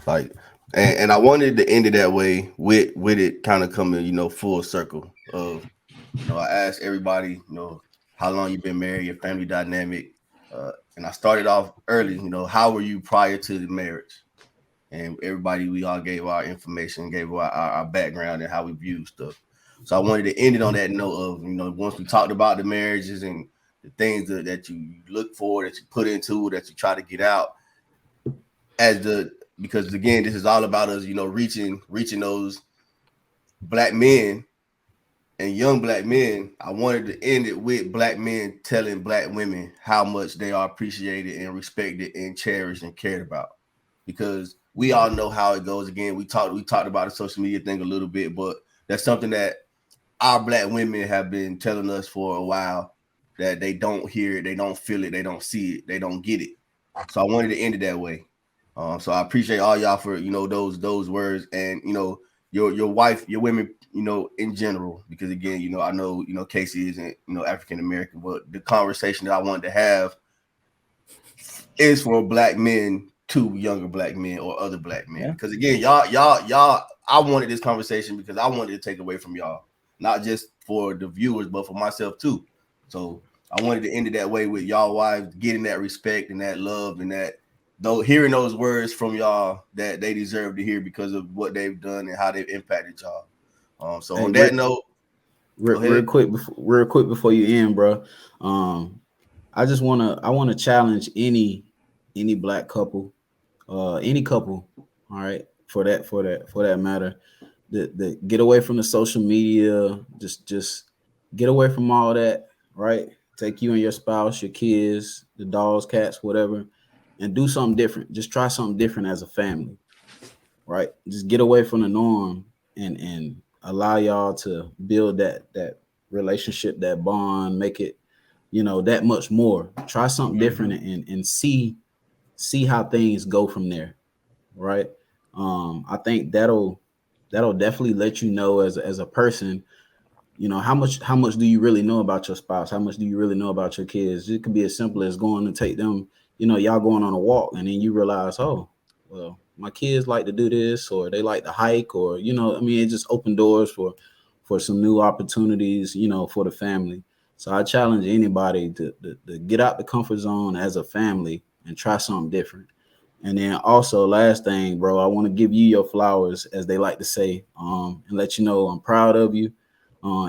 Like, and I wanted to end it that way with it kind of coming, full circle of, I asked everybody, how long you been married, your family dynamic, and I started off early, how were you prior to the marriage? And everybody, we all gave our information, gave our background and how we view stuff. So I wanted to end it on that note of, once we talked about the marriages and the things that you look for, that you put into, that you try to get out, because again, this is all about us, reaching those black men and young black men. I wanted to end it with black men telling black women how much they are appreciated and respected and cherished and cared about, because we all know how it goes. Again, we talked about the social media thing a little bit, but that's something that our black women have been telling us for a while, that they don't hear it, they don't feel it, they don't see it, they don't get it. So I wanted to end it that way. So I appreciate all y'all for those words, and your wife, your women, in general, because again, I know Casey isn't African American, but the conversation that I wanted to have is for black men to younger black men or other black men. Because again, y'all, I wanted this conversation because I wanted to take away from y'all, not just for the viewers, but for myself too. So I wanted to end it that way, with y'all wives getting that respect and that love and that, though, hearing those words from y'all that they deserve to hear because of what they've done and how they've impacted y'all. So on that note, real quick before you end, bro. I want to challenge any black couple, any couple, all right, for that matter, that get away from the social media, just get away from all that, right? Take you and your spouse, your kids, the dogs, cats, whatever, and do something different. Just try something different as a family, right? Just get away from the norm and allow y'all to build that relationship, that bond, make it, that much more. Try something different and see how things go from there, right? I think that'll definitely let you know as a person, how much do you really know about your spouse? How much do you really know about your kids? It could be as simple as going to take them, y'all going on a walk, and then you realize, oh, well, my kids like to do this, or they like to hike, or it just opened doors for some new opportunities, for the family. So I challenge anybody to get out the comfort zone as a family and try something different. And then also, last thing, bro, I want to give you your flowers, as they like to say, and let you know I'm proud of you,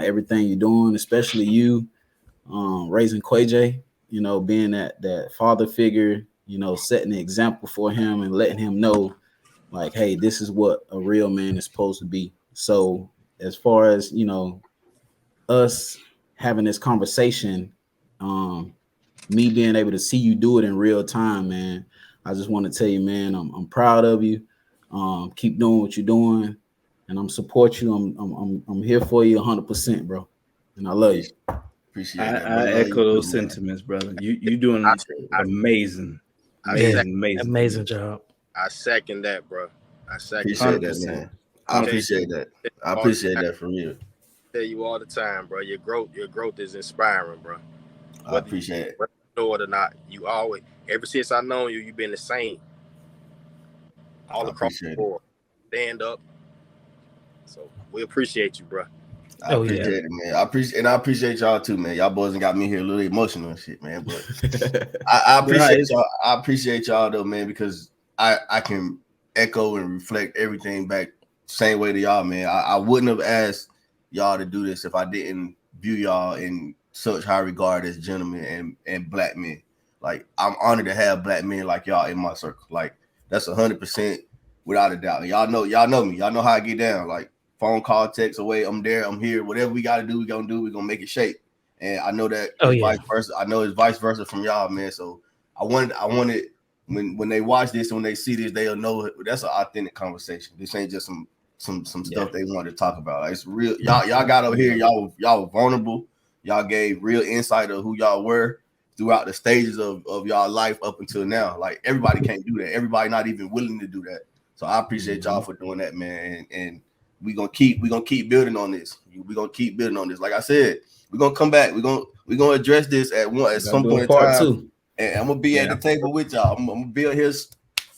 everything you're doing, especially you, raising Quay, being that father figure, setting the example for him and letting him know, like, hey, this is what a real man is supposed to be. So as far as, us having this conversation, me being able to see you do it in real time, man, I just want to tell you, man, I'm proud of you. Keep doing what you're doing, and I'm support you. I'm here for you 100%, bro. And I love you. Appreciate that, bro. I echo those sentiments, brother. You doing amazing. Amazing job. I second that, bro. I second appreciate that, man. I appreciate that. I appreciate that for real. Tell you all the time, bro. Your growth is inspiring, bro. I appreciate it. Whether you know it or not, you always, ever since I known you, you've been the same. All across the board. Stand up. So we appreciate you, bro. I appreciate it, man. I appreciate y'all too, man. Y'all boys got me here a little emotional and shit, man. But I appreciate y'all. I appreciate y'all though, man, because I can echo and reflect everything back same way to y'all, man. I wouldn't have asked y'all to do this if I didn't view y'all in such high regard as gentlemen and black men. Like, I'm honored to have black men like y'all in my circle. Like, that's 100% without a doubt. And y'all know me. Y'all know how I get down. Like, phone call, text away, I'm there, I'm here. Whatever we got to do, we're going to make it shake. And I know that vice versa. I know it's vice versa from y'all, man. So I wanted when they watch this and when they see this, they'll know that's an authentic conversation. This ain't just some stuff they wanted to talk about. Like, it's real. Y'all got over here. Y'all were vulnerable. Y'all gave real insight of who y'all were throughout the stages of y'all life up until now. Like, everybody can't do that. Everybody not even willing to do that. So I appreciate y'all for doing that, man. And we're gonna keep building on this. We're gonna keep building on this. Like I said, we're gonna come back. We're gonna address this at some point in time. And I'm gonna be at the table with y'all. I'm gonna be here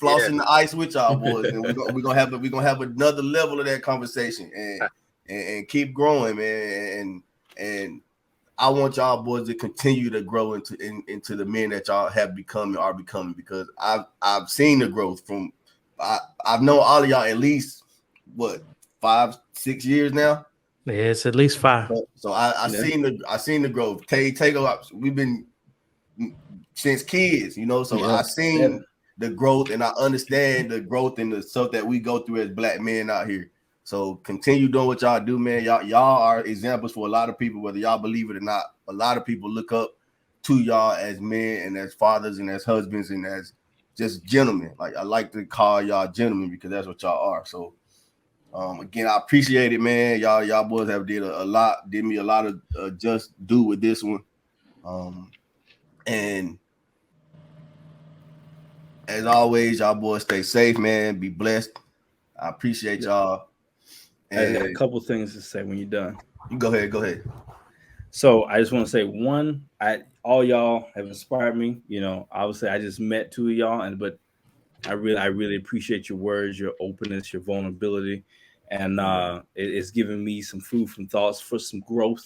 flossing the ice with y'all boys, and we're gonna have another level of that conversation and keep growing, man. And I want y'all boys to continue to grow into the men that y'all have become and are becoming, because I've seen the growth from I've known all of y'all at least what 5-6 years now. Yeah, it's at least 5. So I seen the growth. Tego, we've been since kids, you know. So yeah. I seen the growth, and I understand the growth and the stuff that we go through as black men out here. So continue doing what y'all do, man. Y'all are examples for a lot of people, whether y'all believe it or not. A lot of people look up to y'all as men and as fathers and as husbands and as just gentlemen. Like, I like to call y'all gentlemen because that's what y'all are. So again, I appreciate it, man. Y'all boys have did me a lot of just do with this one. And as always, y'all boys stay safe, man. Be blessed. I appreciate y'all. And I got a couple things to say when you're done. You go ahead. So I just want to say, one, all y'all have inspired me. You know, obviously I just met 2 of y'all, but I really appreciate your words, your openness, your vulnerability, and it's given me some food for thoughts for some growth.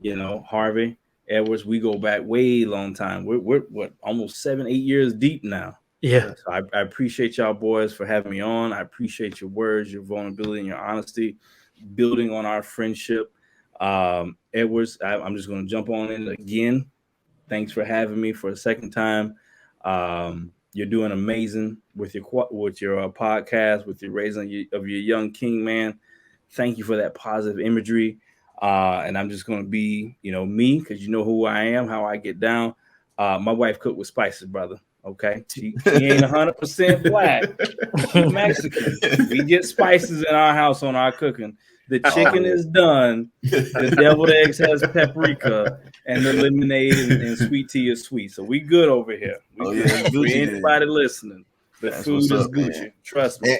You know, Harvey Edwards, we go back way long time. We're what, almost 7-8 years deep now. Yeah. So I appreciate y'all boys for having me on. I appreciate your words, your vulnerability, and your honesty, building on our friendship. Edwards, I'm just going to jump on in again. Thanks for having me for a second time. You're doing amazing with your podcast, with your raising of your young king, man. Thank you for that positive imagery. And I'm just going to be, me, because you know who I am, how I get down. My wife cooked with spices, brother. Okay, she ain't 100% black. She's Mexican. We get spices in our house on our cooking. The chicken is done. The deviled eggs has paprika, and the lemonade and sweet tea is sweet. So we good over here. We good. For anybody listening, the food is Gucci. Man. Trust me.